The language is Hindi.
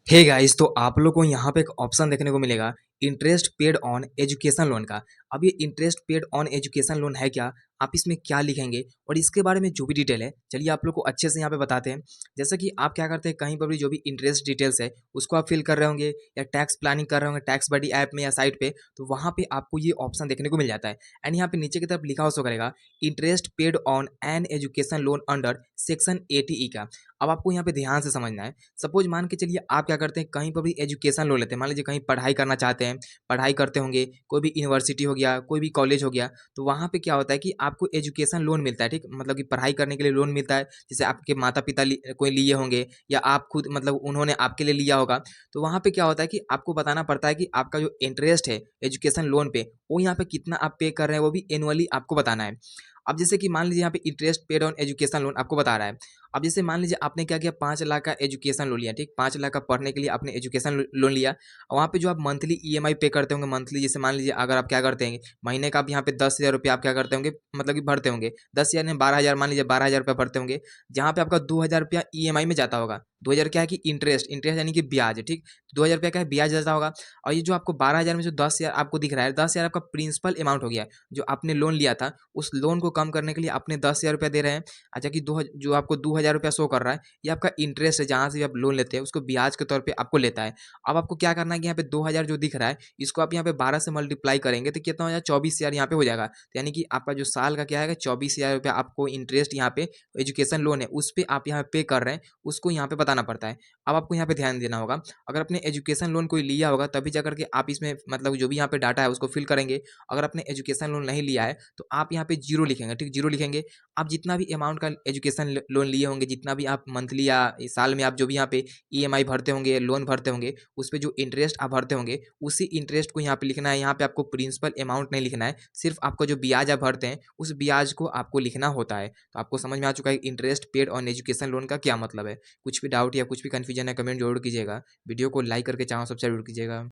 हे गाइस, तो आप लोग को यहाँ पे एक ऑप्शन देखने को मिलेगा interest paid on education loan का। अब ये interest paid on education loan है क्या, आप इसमें क्या लिखेंगे और इसके बारे में जो भी डिटेल है चलिए आप लोग को अच्छे से यहाँ पे बताते हैं। जैसे कि आप क्या करते हैं, कहीं पर भी जो भी इंटरेस्ट डिटेल्स है उसको आप फिल कर रहे होंगे या टैक्स प्लानिंग कर रहे होंगे टैक्स बडी ऐप में या साइट पे, तो वहाँ पे आपको ये ऑप्शन देखने को मिल जाता है। एंड यहाँ पे नीचे की तरफ लिखा हो सो करेगा interest paid on an education loan under section 80E का। अब आपको यहाँ पे ध्यान से समझना है। सपोज मान के चलिए आप क्या करते हैं, कहीं पर भी एजुकेशन लो लेते हैं, मान लीजिए कहीं पढ़ाई करना चाहते हैं, पढ़ाई करते होंगे, कोई भी यूनिवर्सिटी हो गया, कोई भी कॉलेज हो गया, तो वहाँ पे क्या होता है कि आपको एजुकेशन लोन मिलता है, ठीक, मतलब कि पढ़ाई करने के लिए लोन मिलता है। जैसे आपके माता पिता कोई लिए होंगे या आप खुद मतलब उन्होंने आपके लिए लिया होगा। तो वहाँ पे क्या होता है कि आपको बताना पड़ता है कि आपका जो इंटरेस्ट है एजुकेशन लोन पे, वो यहाँ पे कितना आप पे कर रहे हैं, वो भी एनुअली आपको बताना है। अब जैसे कि मान लीजिए यहाँ पे interest paid on education loan आपको बता रहा है। अब जैसे मान लीजिए आपने क्या किया, 5 लाख का एजुकेशन लोन लिया, ठीक, 5 लाख का पढ़ने के लिए आपने एजुकेशन लोन लिया। और वहाँ पे जो आप मंथली ईएमआई पे करते होंगे, मंथली जैसे मान लीजिए अगर आप क्या करते हैं, महीने का आप यहाँ पे 10,000 रुपये आप क्या करते होंगे, मतलब कि भरते होंगे, 10,000 नहीं 12,000, मान लीजिए 12,000 रुपये भरते होंगे, जहाँ पे आपका 2,000 रुपया ईएमआई में जाता होगा। 2,000 क्या है कि इंटरेस्ट, इंटरेस्ट यानी कि ब्याज, ठीक, 2,000 रुपया क्या है, ब्याज जाता होगा। और ये जो आपको 12,000 में जो 10,000 आपको दिख रहा है, 10,000 आपका प्रिंसिपल अमाउंट हो गया, जो आपने लोन लिया था उस लोन को कम करने के लिए आपने 10,000 रुपया दे रहे हैं। अच्छा कि जो आपको 2,000 रुपया शो कर रहा है, ये आपका इंटरेस्ट है, जहाँ से भी आप लोन लेते हैं उसको ब्याज के तौर पे आपको लेता है। अब आपको क्या करना है कि यहाँ पे 2,000 जो दिख रहा है, इसको आप यहाँ पे 12 से मल्टीप्लाई करेंगे तो कितना हो जाएगा, 24,000 यहाँ पे हो जाएगा। तो यानी कि आपका जो साल का क्या है, 24,000 रुपया आपको इंटरेस्ट यहाँ पे एजुकेशन लोन है उस पर आप यहाँ पे कर रहे हैं, उसको यहाँ पे बताना पड़ता है। अब आपको यहाँ पे ध्यान देना होगा, अगर आपने एजुकेशन लोन कोई लिया होगा तभी जा करके आप इसमें मतलब जो भी यहाँ पे डाटा है उसको फिल करेंगे। अगर आपने एजुकेशन लोन नहीं लिया है तो आप यहाँ पे जीरो लिखेंगे, ठीक, जीरो लिखेंगे। आप जितना भी अमाउंट का एजुकेशन लोन लिए होंगे, जितना भी आप मंथली या साल में आप जो भी यहाँ पे ईएमआई भरते होंगे, लोन भरते होंगे, उस पे जो इंटरेस्ट आप भरते होंगे उसी इंटरेस्ट को यहाँ पे लिखना है। यहाँ पे आपको प्रिंसिपल अमाउंट नहीं लिखना है, सिर्फ आपका जो ब्याज आप भरते हैं उस ब्याज को आपको लिखना होता है। तो आपको समझ में आ चुका है interest paid on education loan का क्या मतलब है। कुछ भी डाउट या कुछ भी कन्फ्यूजन है कमेंट जरूर कीजिएगा। वीडियो को लाइक करके चैनल सब्सक्राइब जरूर कीजिएगा।